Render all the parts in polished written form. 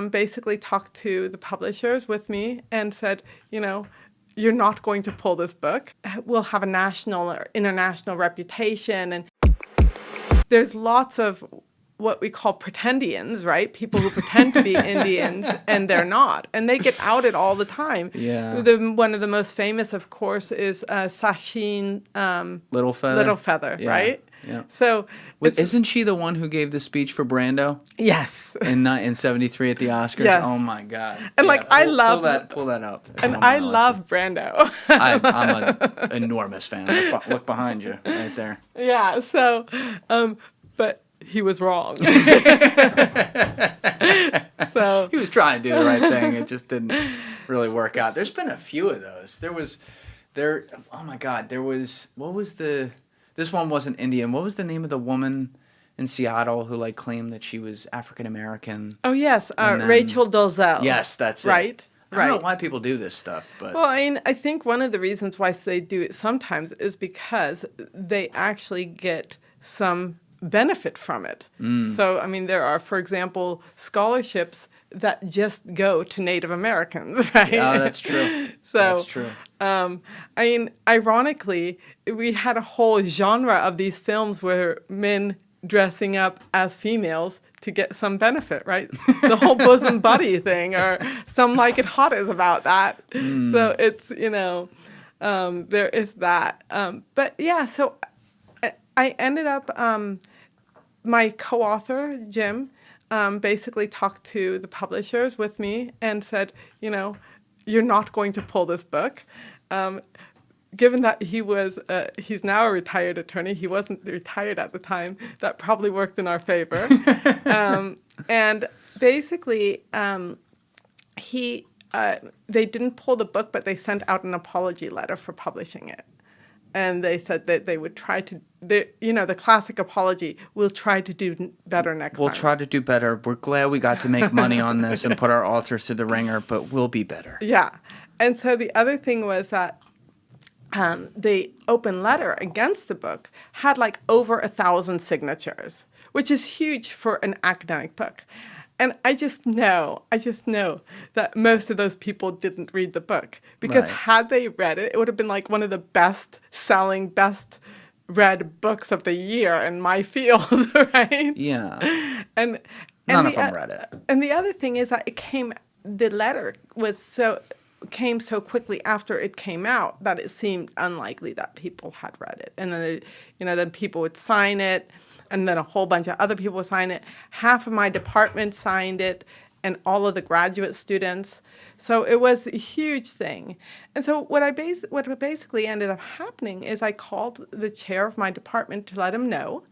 basically talked to the publishers with me and said, you're not going to pull this book. We'll have a national or international reputation. And there's lots of what we call pretendians, right? People who pretend to be Indians and they're not. And they get outed all the time. Yeah. One of the most famous, of course, is Sachin Little Feather, yeah. Right? Yeah. So isn't she the one who gave the speech for Brando? Yes. In '73 at the Oscars? Yes. Oh my God. And I love pull that up. And I love Brando. I'm an enormous fan. Look behind you, right there. Yeah. So, but he was wrong. So he was trying to do the right thing. It just didn't really work out. There's been a few of those. Oh my God. This one wasn't Indian. What was the name of the woman in Seattle who claimed that she was African American? Oh yes, Rachel Dolezal. Yes, that's it. Right. I don't know why people do this stuff, but well, I think one of the reasons why they do it sometimes is because they actually get some benefit from it. So there are, for example, scholarships that just go to Native Americans, right? Yeah, that's true. So that's true. Ironically, we had a whole genre of these films where men dressing up as females to get some benefit, right? The whole bosom buddy thing, or Some Like It Hot is about that. So it's, there is that. But yeah, so I ended up, my co-author, Jim, basically talked to the publishers with me and said, you're not going to pull this book. Given that he's now a retired attorney, he wasn't retired at the time, that probably worked in our favor. And basically, they didn't pull the book, but they sent out an apology letter for publishing it. And they said that they would try to, the classic apology, we'll try to do better next time. We'll try to do better. We're glad we got to make money on this and put our authors through the ringer, but we'll be better. Yeah. And so the other thing was that the open letter against the book had over 1,000 signatures, which is huge for an academic book. And I just know that most of those people didn't read the book, because had they read it, it would have been one of the best-selling, best-read books of the year in my field, right? Yeah. And none of them read it. And the other thing is that the letter came so quickly after it came out that it seemed unlikely that people had read it. And then, then people would sign it, and then a whole bunch of other people would sign it. Half of my department signed it, and all of the graduate students. So it was a huge thing. And so what basically ended up happening is I called the chair of my department to let him know.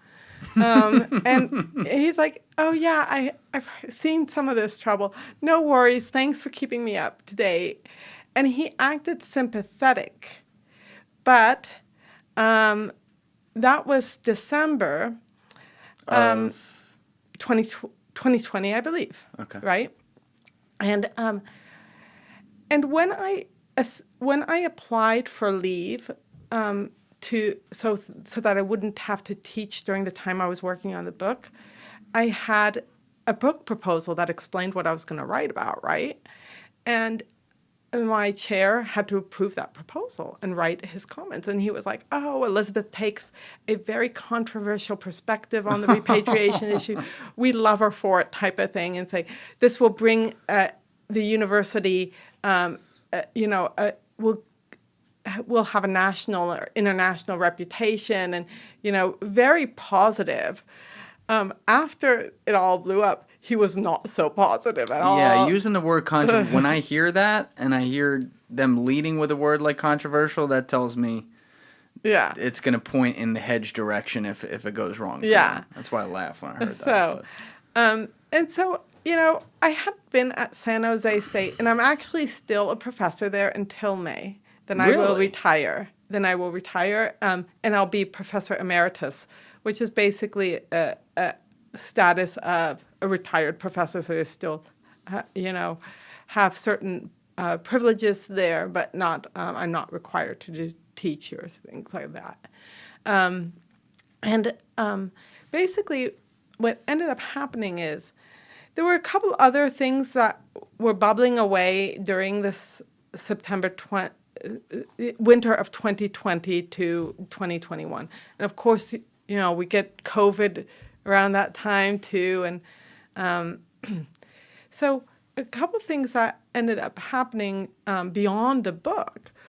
And he's like, oh yeah, I've seen some of this trouble. No worries. Thanks for keeping me up to date. And he acted sympathetic. But that was December of 2020, I believe. Okay. Right? And when I applied for leave so that I wouldn't have to teach during the time I was working on the book, I had a book proposal that explained what I was going to write about, right? And my chair had to approve that proposal and write his comments. And he was like, oh, Elizabeth takes a very controversial perspective on the repatriation issue. We love her for it, type of thing, and say, this will bring the university, we'll have a national or international reputation, and, very positive. After it all blew up, he was not so positive at all. Yeah, using the word controversial. When I hear that and I hear them leading with a word like controversial, that tells me it's going to point in the hedge direction if it goes wrong. Yeah. That's why I laugh when I heard that. And so, I had been at San Jose State, and I'm actually still a professor there until May. Then I will retire. And I'll be Professor Emeritus, which is basically a status of a retired professor, so you still, have certain privileges there, but not I'm not required to teach or things like that. Basically, what ended up happening is There were a couple other things that were bubbling away during this winter of 2020 to 2021. And of course, we get COVID around that time too. And so a couple things that ended up happening beyond the book